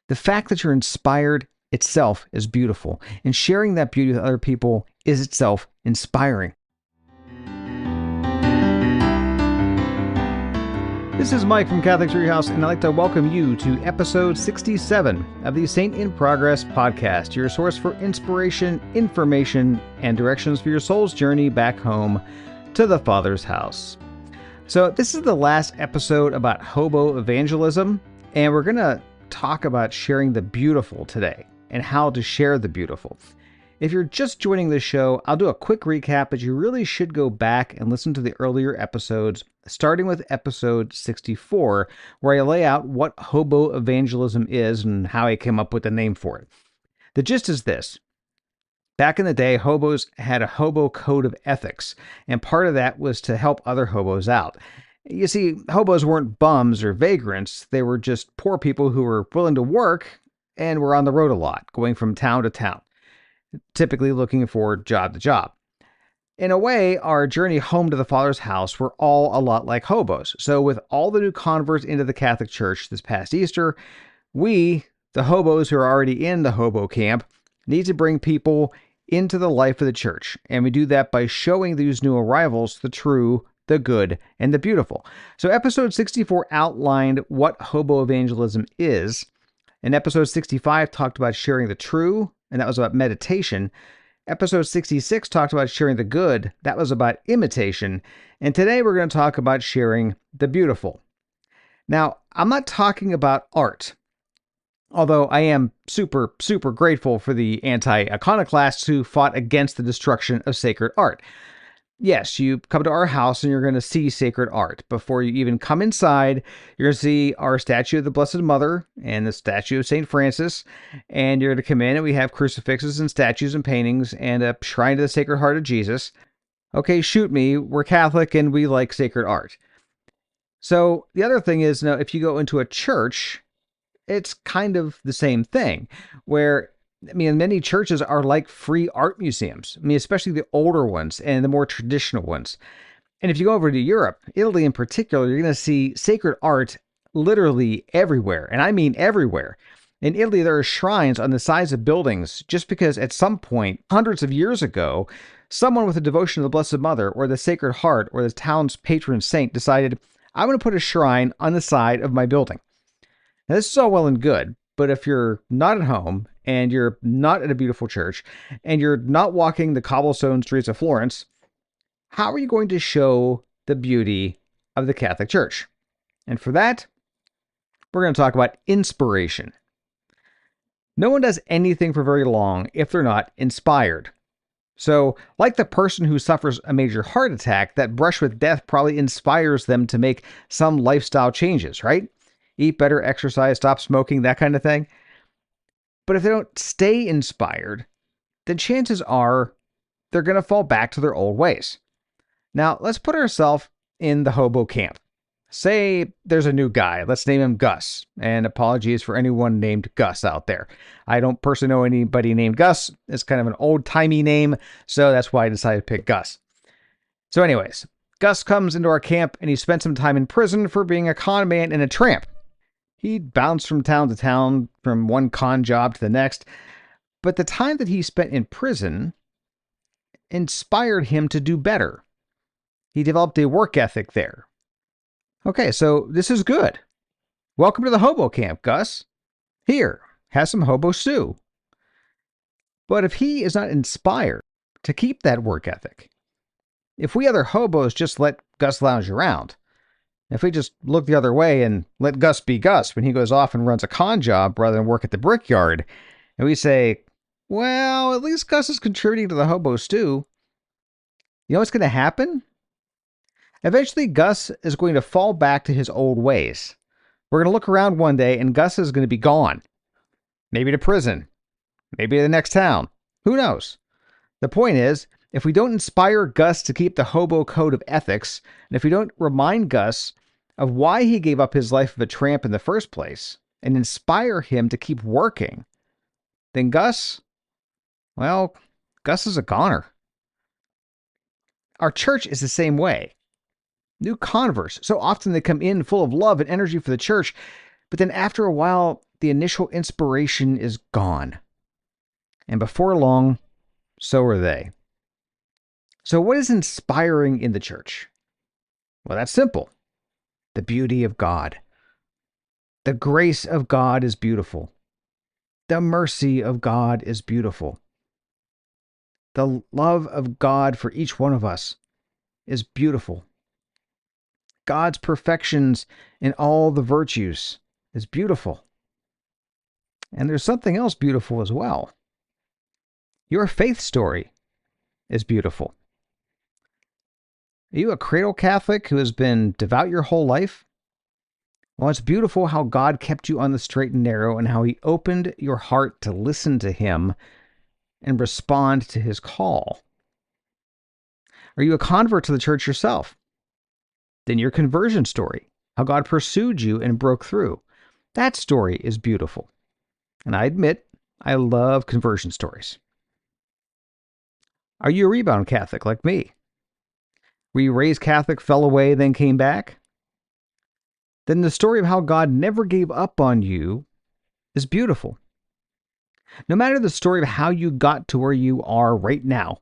The fact that you're inspired itself is beautiful, and sharing that beauty with other people is itself inspiring. This is Mike from Catholic Treehouse, and I'd like to welcome you to episode 67 of the Saint in Progress podcast, your source for inspiration, information, and directions for your soul's journey back home to the Father's house. So this is the last episode about Hobo Evangelism, and we're going to talk about sharing the beautiful today and how to share the beautiful. If you're just joining the show, I'll do a quick recap, but you really should go back and listen to the earlier episodes, starting with episode 64, where I lay out what Hobo Evangelism is and how I came up with the name for it. The gist is this. Back in the day, hobos had a hobo code of ethics, and part of that was to help other hobos out. You see, hobos weren't bums or vagrants. They were just poor people who were willing to work and were on the road a lot, going from town to town, typically looking for job to job. In a way, our journey home to the Father's house were all a lot like hobos. So with all the new converts into the Catholic Church this past Easter, we, the hobos who are already in the hobo camp, need to bring people into the life of the church. And we do that by showing these new arrivals the true, the good, and the beautiful. So episode 64 outlined what hobo evangelism is, and episode 65 talked about sharing the true, and that was about meditation. Episode 66 talked about sharing the good. That was about imitation. And today we're going to talk about sharing the beautiful. Now, I'm not talking about art, although I am super grateful for the anti-iconoclasts who fought against the destruction of sacred art. Yes, you come to our house and you're going to see sacred art. Before you even come inside, you're going to see our statue of the Blessed Mother and the statue of St. Francis. And you're going to come in and we have crucifixes and statues and paintings and a shrine to the Sacred Heart of Jesus. Okay, shoot me. We're Catholic and we like sacred art. So the other thing is, now, if you go into a church, it's kind of the same thing, where many churches are like free art museums. Especially the older ones and the more traditional ones. And if you go over to Europe, Italy in particular, you're going to see sacred art literally everywhere. And I mean everywhere. In Italy, there are shrines on the sides of buildings just because at some point, hundreds of years ago, someone with a devotion to the Blessed Mother or the Sacred Heart or the town's patron saint decided, I'm going to put a shrine on the side of my building. Now, this is all well and good, but if you're not at home and you're not at a beautiful church and you're not walking the cobblestone streets of Florence, how are you going to show the beauty of the Catholic Church? And for that, we're going to talk about inspiration. No one does anything for very long if they're not inspired. So, like the person who suffers a major heart attack, that brush with death probably inspires them to make some lifestyle changes, right? Eat better, exercise, stop smoking, that kind of thing. But if they don't stay inspired, then chances are they're going to fall back to their old ways. Now, let's put ourselves in the hobo camp. Say there's a new guy. Let's name him Gus. And apologies for anyone named Gus out there. I don't personally know anybody named Gus. It's kind of an old-timey name, so that's why I decided to pick Gus. So anyways, Gus comes into our camp and he spent some time in prison for being a con man and a tramp. He bounced from town to town, from one con job to the next, but the time that he spent in prison inspired him to do better. He developed a work ethic there. Okay, so this is good. Welcome to the hobo camp, Gus. Here, have some hobo stew. But if he is not inspired to keep that work ethic, if we other hobos just let Gus lounge around, if we just look the other way and let Gus be Gus when he goes off and runs a con job rather than work at the brickyard, and we say, well, at least Gus is contributing to the hobo stew, you know what's going to happen? Eventually, Gus is going to fall back to his old ways. We're going to look around one day and Gus is going to be gone. Maybe to prison. Maybe to the next town. Who knows? The point is, if we don't inspire Gus to keep the hobo code of ethics, and if we don't remind Gus of why he gave up his life of a tramp in the first place, and inspire him to keep working, then Gus is a goner. Our church is the same way. New converts, so often they come in full of love and energy for the church, but then after a while, the initial inspiration is gone. And before long, so are they. So what is inspiring in the church? Well, that's simple. The beauty of God. The grace of God is beautiful. The mercy of God is beautiful. The love of God for each one of us is beautiful. God's perfections in all the virtues is beautiful. And there's something else beautiful as well. Your faith story is beautiful. Are you a cradle Catholic who has been devout your whole life? Well, it's beautiful how God kept you on the straight and narrow and how He opened your heart to listen to Him and respond to His call. Are you a convert to the church yourself? Then your conversion story, how God pursued you and broke through, that story is beautiful. And I admit, I love conversion stories. Are you a rebound Catholic like me? Were you raised Catholic, fell away, then came back? Then the story of how God never gave up on you is beautiful. No matter the story of how you got to where you are right now,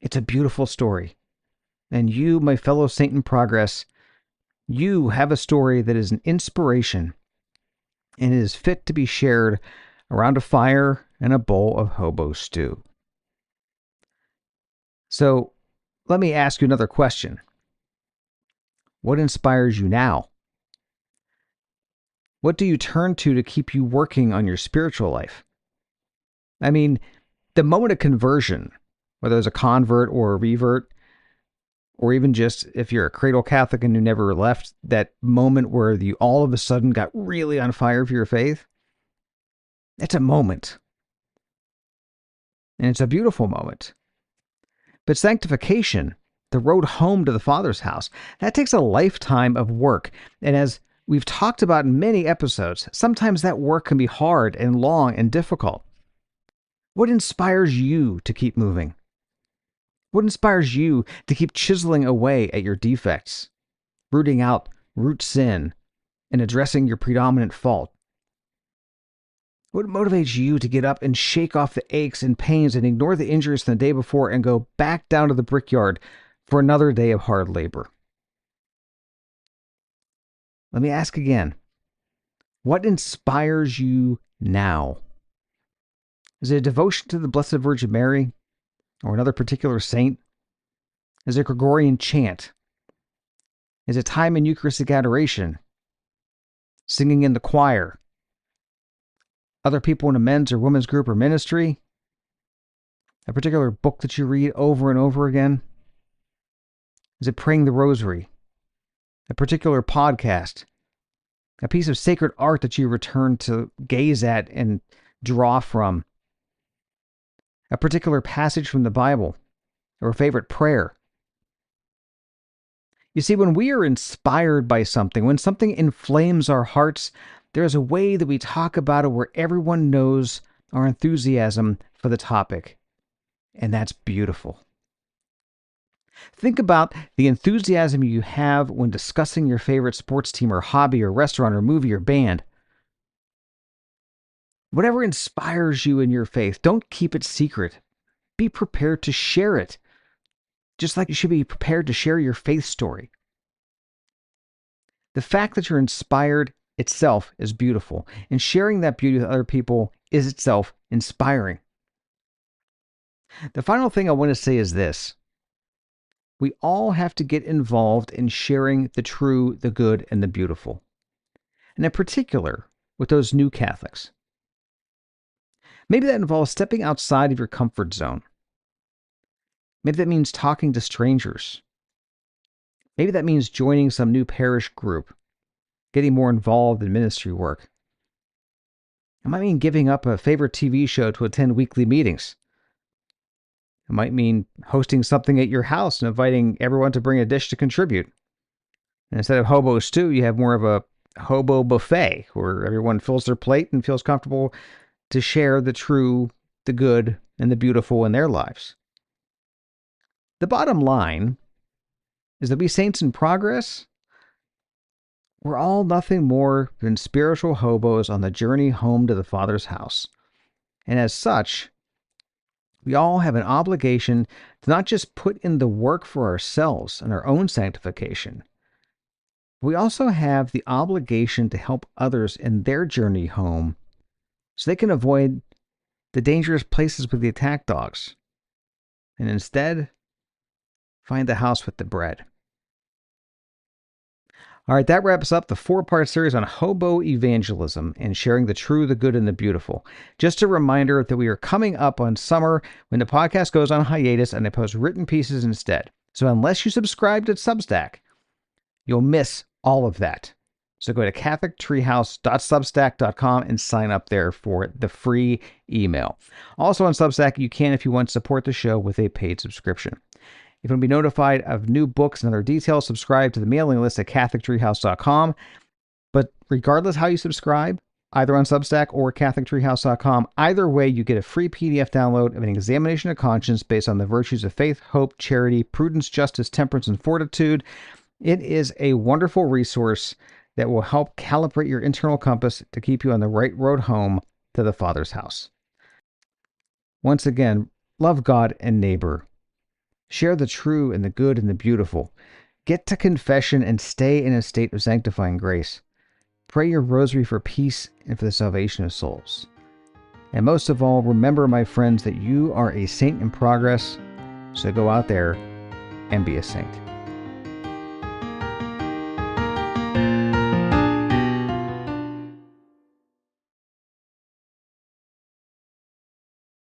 it's a beautiful story. And you, my fellow saint in progress, you have a story that is an inspiration and is fit to be shared around a fire and a bowl of hobo stew. So let me ask you another question. What inspires you now? What do you turn to keep you working on your spiritual life? I mean, the moment of conversion, whether it's a convert or a revert, or even just if you're a cradle Catholic and you never left, that moment where you all of a sudden got really on fire for your faith, it's a moment. And it's a beautiful moment. But sanctification, the road home to the Father's house, that takes a lifetime of work. And as we've talked about in many episodes, sometimes that work can be hard and long and difficult. What inspires you to keep moving? What inspires you to keep chiseling away at your defects, rooting out root sin, and addressing your predominant fault? What motivates you to get up and shake off the aches and pains and ignore the injuries from the day before and go back down to the brickyard for another day of hard labor? Let me ask again. What inspires you now? Is it a devotion to the Blessed Virgin Mary or another particular saint? Is it a Gregorian chant? Is it time in Eucharistic adoration? Singing in the choir? Other people in a men's or women's group or ministry? A particular book that you read over and over again? Is it praying the rosary? A particular podcast? A piece of sacred art that you return to gaze at and draw from? A particular passage from the Bible? Or a favorite prayer? You see, when we are inspired by something, when something inflames our hearts, there is a way that we talk about it where everyone knows our enthusiasm for the topic. And that's beautiful. Think about the enthusiasm you have when discussing your favorite sports team or hobby or restaurant or movie or band. Whatever inspires you in your faith, don't keep it secret. Be prepared to share it, just like you should be prepared to share your faith story. The fact that you're inspired itself is beautiful, and sharing that beauty with other people is itself inspiring. The final thing I want to say is this. We all have to get involved in sharing the true, the good, and the beautiful. And in particular, with those new Catholics. Maybe that involves stepping outside of your comfort zone. Maybe that means talking to strangers. Maybe that means joining some new parish group, getting more involved in ministry work. It might mean giving up a favorite TV show to attend weekly meetings. It might mean hosting something at your house and inviting everyone to bring a dish to contribute. And instead of hobo stew, you have more of a hobo buffet where everyone fills their plate and feels comfortable to share the true, the good, and the beautiful in their lives. The bottom line is that we saints in progress, We're all nothing more than spiritual hobos on the journey home to the Father's house. And as such, we all have an obligation to not just put in the work for ourselves and our own sanctification. We also have the obligation to help others in their journey home so they can avoid the dangerous places with the attack dogs and instead find the house with the bread. All right, that wraps up the 4-part series on hobo evangelism and sharing the true, the good, and the beautiful. Just a reminder that we are coming up on summer when the podcast goes on hiatus and I post written pieces instead. So unless you subscribe to Substack, you'll miss all of that. So go to catholictreehouse.substack.com and sign up there for the free email. Also on Substack, you can, if you want, support the show with a paid subscription. If you want to be notified of new books and other details, subscribe to the mailing list at catholictreehouse.com. But regardless how you subscribe, either on Substack or catholictreehouse.com, either way, you get a free PDF download of an examination of conscience based on the virtues of faith, hope, charity, prudence, justice, temperance, and fortitude. It is a wonderful resource that will help calibrate your internal compass to keep you on the right road home to the Father's house. Once again, love God and neighbor. Share the true and the good and the beautiful. Get to confession and stay in a state of sanctifying grace. Pray your rosary for peace and for the salvation of souls. And most of all, remember, my friends, that you are a saint in progress. So go out there and be a saint.